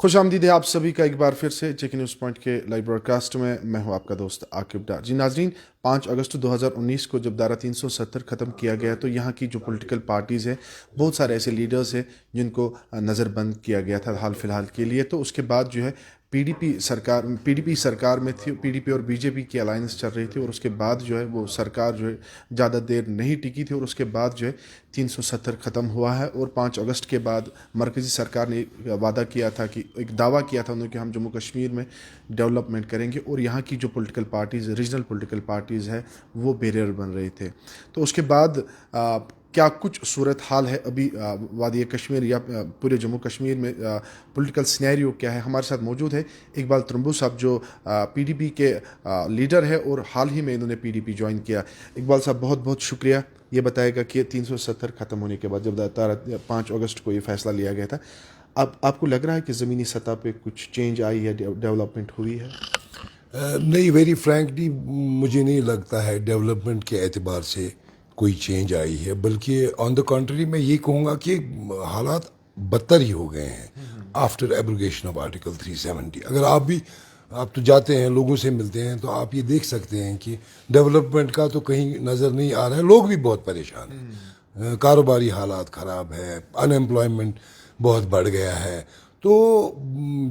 خوش آمدید ہے آپ سبھی کا ایک بار پھر سے چیک نیوز پوائنٹ کے لائیو براڈ کاسٹ میں. میں ہوں آپ کا دوست عاقب ڈار. جی ناظرین، 5 اگست 2019 کو جب دارہ 370 ختم کیا گیا تو یہاں کی جو پولیٹیکل پارٹیز ہیں، بہت سارے ایسے لیڈرز ہیں جن کو نظر بند کیا گیا تھا حال فی الحال کے لیے. تو اس کے بعد جو ہے پی ڈی پی سرکار میں تھی. پی ڈی پی اور بی جے پی کی الائنس چل رہی تھی اور اس کے بعد جو ہے وہ سرکار جو ہے زیادہ دیر نہیں ٹکی تھی اور اس کے بعد جو ہے 370 ختم ہوا ہے. اور 5 اگست کے بعد مرکزی سرکار نے وعدہ کیا تھا کہ ایک دعویٰ کیا تھا انہوں نے کہ ہم جموں کشمیر میں ڈیولپمنٹ کریں گے، اور یہاں کی جو political parties, regional political parties ہے، وہ بیریئر بن رہے تھے. تو اس کے بعد کیا کچھ صورت حال ہے ابھی وادی کشمیر یا پورے جموں کشمیر میں، پولیٹیکل سینیریو کیا ہے؟ ہمارے ساتھ موجود ہے اقبال ترنبو صاحب جو پی ڈی پی کے لیڈر ہے اور حال ہی میں انہوں نے پی ڈی پی جوائن کیا. اقبال صاحب بہت بہت شکریہ. یہ بتائے گا کہ 370 ختم ہونے کے بعد جب 5 اگست کو یہ فیصلہ لیا گیا تھا، اب آپ کو لگ رہا ہے کہ زمینی سطح پہ کچھ چینج آئی ہے، ڈیولپمنٹ ہوئی ہے؟ نہیں، ویری فرینکلی مجھے نہیں لگتا ہے ڈیولپمنٹ کے اعتبار سے کوئی چینج آئی ہے، بلکہ آن دا کنٹری میں یہ کہوں گا کہ حالات بدتر ہی ہو گئے ہیں آفٹر ایبروگیشن آف آرٹیکل 370. اگر آپ تو جاتے ہیں، لوگوں سے ملتے ہیں، تو آپ یہ دیکھ سکتے ہیں کہ ڈیولپمنٹ کا تو کہیں نظر نہیں آ رہا ہے. لوگ بھی بہت پریشان ہیں، کاروباری حالات خراب ہے، ان ایمپلائمنٹ بہت بڑھ گیا ہے. تو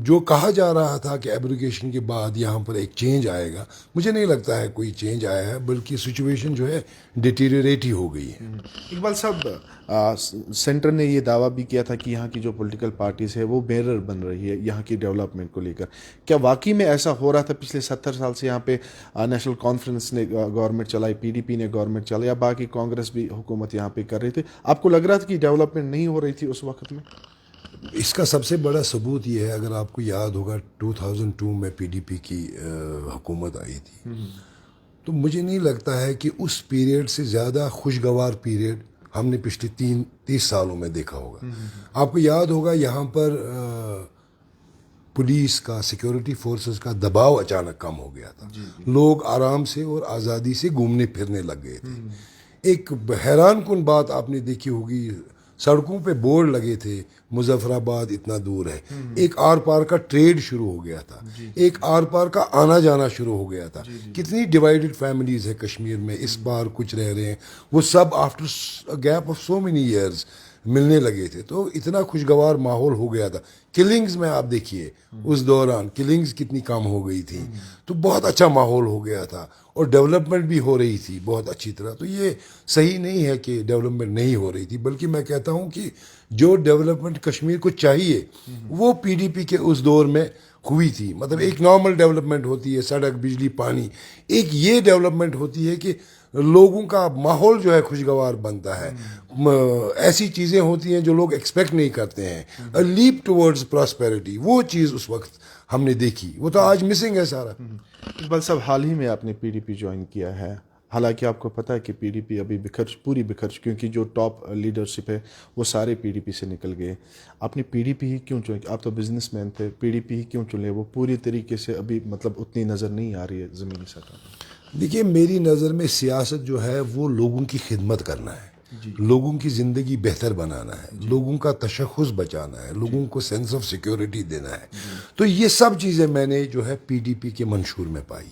جو کہا جا رہا تھا کہ ایبروگیشن کے بعد یہاں پر ایک چینج آئے گا، مجھے نہیں لگتا ہے کوئی چینج آیا ہے، بلکہ سچویشن جو ہے ڈیٹیریوریٹ ہی ہو گئی ہے. اقبال صاحب، سینٹر نے یہ دعویٰ بھی کیا تھا کہ یہاں کی جو پولیٹیکل پارٹیز ہے وہ بیرر بن رہی ہے یہاں کی ڈیولپمنٹ کو لے کر. کیا واقعی میں ایسا ہو رہا تھا؟ پچھلے 70 سال سے یہاں پہ نیشنل کانفرنس نے گورنمنٹ چلائی، پی ڈی پی نے گورنمنٹ چلائی، یا باقی کانگریس بھی حکومت یہاں پہ کر رہی تھی. آپ کو لگ رہا تھا کہ ڈیولپمنٹ نہیں ہو رہی تھی اس وقت میں؟ اس کا سب سے بڑا ثبوت یہ ہے، اگر آپ کو یاد ہوگا 2002 میں پی ڈی پی کی حکومت آئی تھی، تو مجھے نہیں لگتا ہے کہ اس پیریڈ سے زیادہ خوشگوار پیریڈ ہم نے پچھلے 30 سالوں میں دیکھا ہوگا. آپ کو یاد ہوگا یہاں پر پولیس کا، سیکیورٹی فورسز کا دباؤ اچانک کم ہو گیا تھا. لوگ آرام سے اور آزادی سے گھومنے پھرنے لگ گئے تھے. ایک حیران کن بات آپ نے دیکھی ہوگی، سڑکوں پہ بورڈ لگے تھے مظفر آباد اتنا دور ہے. ایک آر پار کا ٹریڈ شروع ہو گیا تھا، ایک آر پار کا آنا جانا شروع ہو گیا تھا. کتنی ڈیوائیڈڈ فیملیز ہیں کشمیر میں، اس بار کچھ رہ رہے ہیں، وہ سب after gap of so many years ملنے لگے تھے. تو اتنا خوشگوار ماحول ہو گیا تھا. کلنگز میں آپ دیکھیے اس دوران کلنگز کتنی کم ہو گئی تھی. تو بہت اچھا ماحول ہو گیا تھا اور ڈیولپمنٹ بھی ہو رہی تھی بہت اچھی طرح. تو یہ صحیح نہیں ہے کہ ڈیولپمنٹ نہیں ہو رہی تھی، بلکہ میں کہتا ہوں کہ جو ڈیولپمنٹ کشمیر کو چاہیے وہ پی ڈی پی کے اس دور میں ہوئی تھی. مطلب ایک نارمل ڈیولپمنٹ ہوتی ہے، سڑک، بجلی، پانی. ایک یہ ڈیولپمنٹ ہوتی ہے کہ لوگوں کا ماحول جو ہے خوشگوار بنتا ہے. ایسی چیزیں ہوتی ہیں جو لوگ ایکسپیکٹ نہیں کرتے ہیں. لیپ ٹورڈز پراسپیرٹی، وہ چیز اس وقت ہم نے دیکھی، وہ تو آج مسنگ ہے سارا. اقبال صاحب، حال ہی میں آپ نے پی ڈی پی جوائن کیا ہے، حالانکہ آپ کو پتہ ہے کہ پی ڈی پی ابھی پوری بکھر، کیونکہ جو ٹاپ لیڈرشپ ہے وہ سارے پی ڈی پی سے نکل گئے. آپ نے پی ڈی پی ہی کیوں چنے؟ آپ تو بزنس مین تھے، پی ڈی پی ہی کیوں چنے؟ وہ پوری طریقے سے ابھی مطلب اتنی نظر نہیں آ رہی ہے زمینی سطح پر. دیکھیے، میری نظر میں سیاست جو ہے وہ لوگوں کی خدمت کرنا ہے، لوگوں کی زندگی بہتر بنانا ہے، لوگوں کا تشخص بچانا ہے، لوگوں کو سینس آف سیکیورٹی دینا ہے. تو یہ سب چیزیں میں نے جو ہے پی ڈی پی کے منشور میں پائی.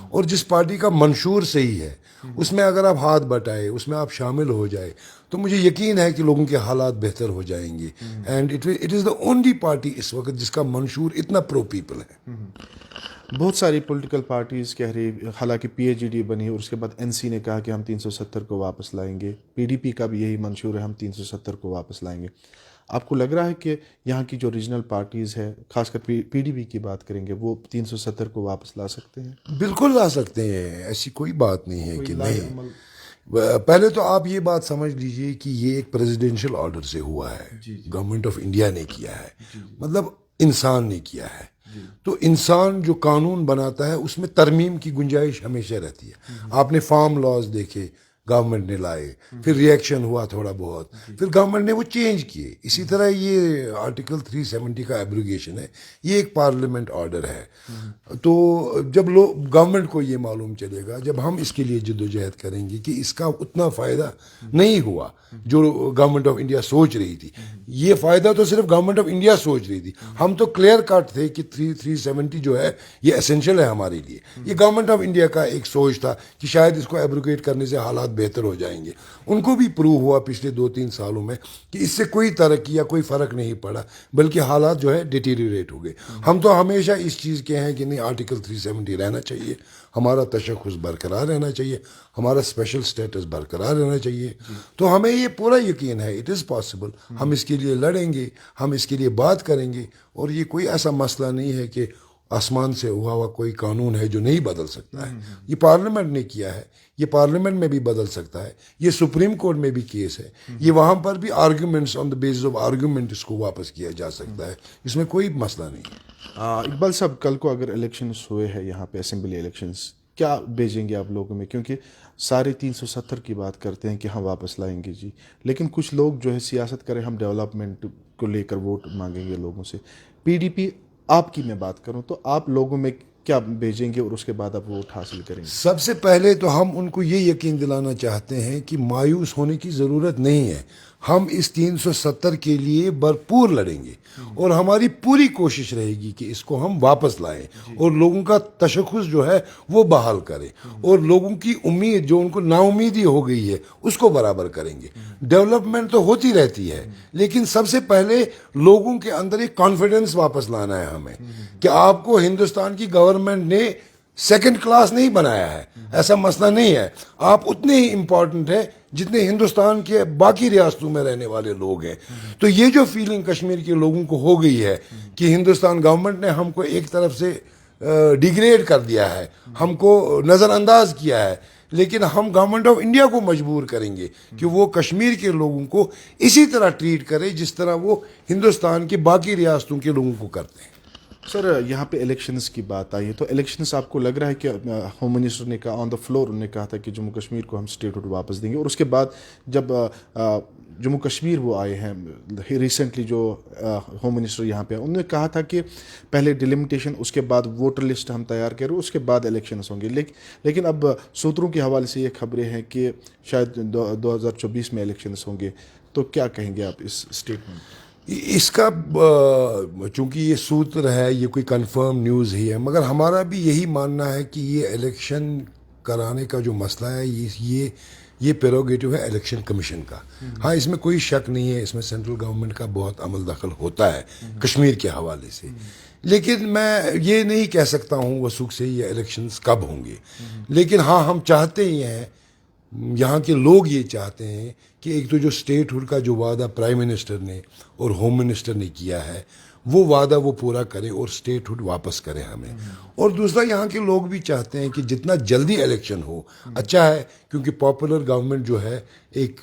اور جس پارٹی کا منشور صحیح ہے اس میں اگر آپ ہاتھ بٹائے، اس میں آپ شامل ہو جائے، تو مجھے یقین ہے کہ لوگوں کے حالات بہتر ہو جائیں گے. And it is the only party اس وقت جس کا منشور اتنا پرو پیپل ہے. بہت ساری پولیٹیکل پارٹیز کہہ رہی، حالانکہ پی ایچ ڈی بنی اور اس کے بعد این سی نے کہا کہ ہم 370 کو واپس لائیں گے. پی ڈی پی کا بھی یہی منشور ہے، ہم 370 کو واپس لائیں گے. آپ کو لگ رہا ہے کہ یہاں کی جو ریجنل پارٹیز ہے، خاص کر پی ڈی پی کی بات کریں گے، وہ 370 کو واپس لا سکتے ہیں؟ بالکل لا سکتے ہیں، ایسی کوئی بات نہیں ہے کہ نہیں. پہلے تو آپ یہ بات سمجھ لیجئے کہ یہ ایک پریزیڈنشل آرڈر سے ہوا ہے، گورنمنٹ آف انڈیا نے کیا ہے، مطلب انسان نے کیا ہے. تو انسان جو قانون بناتا ہے اس میں ترمیم کی گنجائش ہمیشہ رہتی ہے. آپ نے فارم لاز دیکھے، गवर्नमेंट ने लाए, फिर रिएक्शन हुआ थोड़ा बहुत, फिर गवर्नमेंट ने वो चेंज किए. इसी तरह ये आर्टिकल 370 का एब्रोगेशन है, ये एक पार्लियामेंट ऑर्डर है. तो जब लोग गवर्नमेंट को ये मालूम चलेगा, जब हम इसके लिए जद्दोजहद करेंगे कि इसका उतना फ़ायदा नहीं हुआ जो गवर्नमेंट ऑफ इंडिया सोच रही थी. ये फ़ायदा तो सिर्फ गवर्नमेंट ऑफ इंडिया सोच रही थी. हम तो क्लियर कट थे कि 370 जो है ये एसेंशियल है हमारे लिए. ये गवर्नमेंट ऑफ इंडिया का एक सोच था कि शायद इसको एब्रोगेट करने से हालात बेहतर हो जाएंगे. उनको भी प्रूव हुआ पिछले 2-3 सालों में कि इससे कोई तरक्की या कोई फ़र्क नहीं पड़ा, बल्कि हालात जो है डिटीरियरेट हो गए. हम तो हमेशा इस चीज़ के हैं कि नहीं, आर्टिकल 370 रहना चाहिए, हमारा तशख़्ख़ुस बरकरार रहना चाहिए, हमारा स्पेशल स्टेटस बरकरार रहना चाहिए. तो हमें ये पूरा यकीन है इट इज़ पॉसिबल. हम इसके लिए लड़ेंगे, हम इसके लिए बात करेंगे, और ये कोई ऐसा मसला नहीं है कि आसमान से हुआ कोई कानून है जो नहीं बदल सकता है. ये पार्लियामेंट ने किया है, ये पार्लियामेंट में भी बदल सकता है, ये सुप्रीम कोर्ट में भी केस है, ये वहाँ पर भी arguments on the basis of argument इसको वापस किया जा सकता है. इसमें कोई मसला नहीं है. इकबाल साहब, कल को अगर इलेक्शंस हुए हैं यहाँ पे असेंबली इलेक्शंस, क्या भेजेंगे आप लोगों में? क्योंकि सारे 370 की बात करते हैं कि हम वापस लाएंगे जी, लेकिन कुछ लोग जो है सियासत करें, हम डेवलपमेंट को लेकर वोट मांगेंगे लोगों से. पीडीपी आपकी मैं बात करूं तो आप लोगों में क्या भेजेंगे और उसके बाद आप वोट हासिल करेंगे? सबसे पहले तो हम उनको ये यकीन दिलाना चाहते हैं कि मायूस होने की ज़रूरत नहीं है. हम इस 370 के लिए भरपूर लड़ेंगे और हमारी पूरी कोशिश रहेगी कि इसको हम वापस लाएं और लोगों का तशख़्ख़ुस जो है वो बहाल करें और लोगों की उम्मीद जो उनको नाउमीदी हो गई है उसको बराबर करेंगे. डेवलपमेंट तो होती रहती है, लेकिन सबसे पहले लोगों के अंदर एक कॉन्फिडेंस वापस लाना है हमें कि आपको हिंदुस्तान की गवर्नमेंट ने सेकंड क्लास नहीं बनाया है. ऐसा मसला नहीं है. आप उतने ही इम्पॉर्टेंट है जितने हिंदुस्तान के बाकी रियासतों में रहने वाले लोग हैं. तो ये जो फीलिंग कश्मीर के लोगों को हो गई है कि हिंदुस्तान गवर्नमेंट ने हमको एक तरफ से डिग्रेड कर दिया है, हमको नज़रअंदाज किया है, लेकिन हम गवर्नमेंट ऑफ इंडिया को मजबूर करेंगे कि वो कश्मीर के लोगों को इसी तरह ट्रीट करे जिस तरह वो हिंदुस्तान के बाकी रियासतों के लोगों को करते हैं. सर, यहाँ पे इलेक्शंस की बात आई है, तो इलेक्शंस आपको लग रहा है कि होम मिनिस्टर ने कहा ऑन द फ्लोर, उन्होंने कहा था कि जम्मू कश्मीर को हम स्टेटहुड वापस देंगे, और उसके बाद जब जम्मू कश्मीर वो आए हैं रिसेंटली, जो होम मिनिस्टर यहाँ पे, उन्होंने कहा था कि पहले डिलिमिटेशन, उसके बाद वोटर लिस्ट हम तैयार करें, उसके बाद इलेक्शंस होंगे. लेकिन अब सूत्रों के हवाले से ये खबरें हैं कि शायद 2024 में इलेक्शंस होंगे. तो क्या कहेंगे आप इस स्टेटमेंट? इसका चूंकि ये सूत्र है, ये कोई कंफर्म न्यूज़ ही है, मगर हमारा भी यही मानना है कि ये इलेक्शन कराने का जो मसला है ये प्रेरोगेटिव है इलेक्शन कमीशन का. हाँ, इसमें कोई शक नहीं है, इसमें सेंट्रल गवर्नमेंट का बहुत अमल दखल होता है कश्मीर के हवाले से. लेकिन मैं ये नहीं कह सकता हूँ वसूख से ये इलेक्शंस कब होंगे. लेकिन हाँ, हम चाहते ही हैं, यहाँ के लोग ये चाहते हैं कि एक तो जो स्टेटहुड का जो वादा प्राइम मिनिस्टर ने और होम मिनिस्टर ने किया है वो वादा वो पूरा करें और स्टेटहुड वापस करें हमें. और दूसरा, यहाँ के लोग भी चाहते हैं कि जितना जल्दी इलेक्शन हो अच्छा है, क्योंकि पॉपुलर गवर्नमेंट जो है एक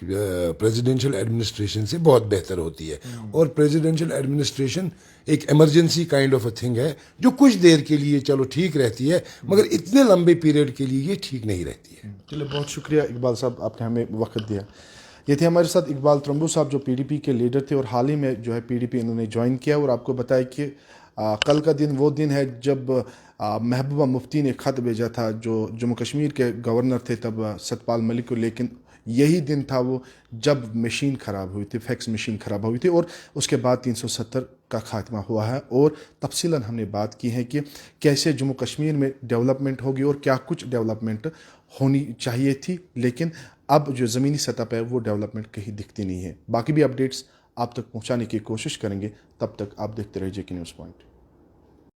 प्रेसिडेंशियल एडमिनिस्ट्रेशन से बहुत बेहतर होती है. और प्रेसिडेंशियल एडमिनिस्ट्रेशन एक emergency kind of a thing है जो कुछ देर के लिए चलो ठीक रहती है, मगर इतने लंबे पीरियड के लिए ये ठीक नहीं रहती है. चलिए, बहुत शुक्रिया इकबाल साहब, आपने हमें वक्त दिया. ये थे हमारे साथ इकबाल त्रंबू साहब, जो पीडीपी के लीडर थे और हाल ही में जो है पीडीपी इन्होंने ज्वाइन किया, और आपको बताया कि कल का दिन वो दिन है जब महबूबा मुफ्ती ने ख़त भेजा था जो जम्मू कश्मीर के गवर्नर थे तब सतपाल मलिक को. लेकिन यही दिन था वो जब मशीन ख़राब हुई थी, फैक्स मशीन ख़राब हुई थी, और उसके बाद 370 का खात्मा हुआ है. और तफसीलन हमने बात की है कि कैसे जम्मू कश्मीर में डेवलपमेंट होगी और क्या कुछ डेवलपमेंट होनी चाहिए थी, लेकिन अब जो ज़मीनी सतह पर है वो डेवलपमेंट कहीं दिखती नहीं है. बाकी भी अपडेट्स आप तक पहुंचाने की कोशिश करेंगे. तब तक आप देखते रहिए जेके न्यूज़ पॉइंट.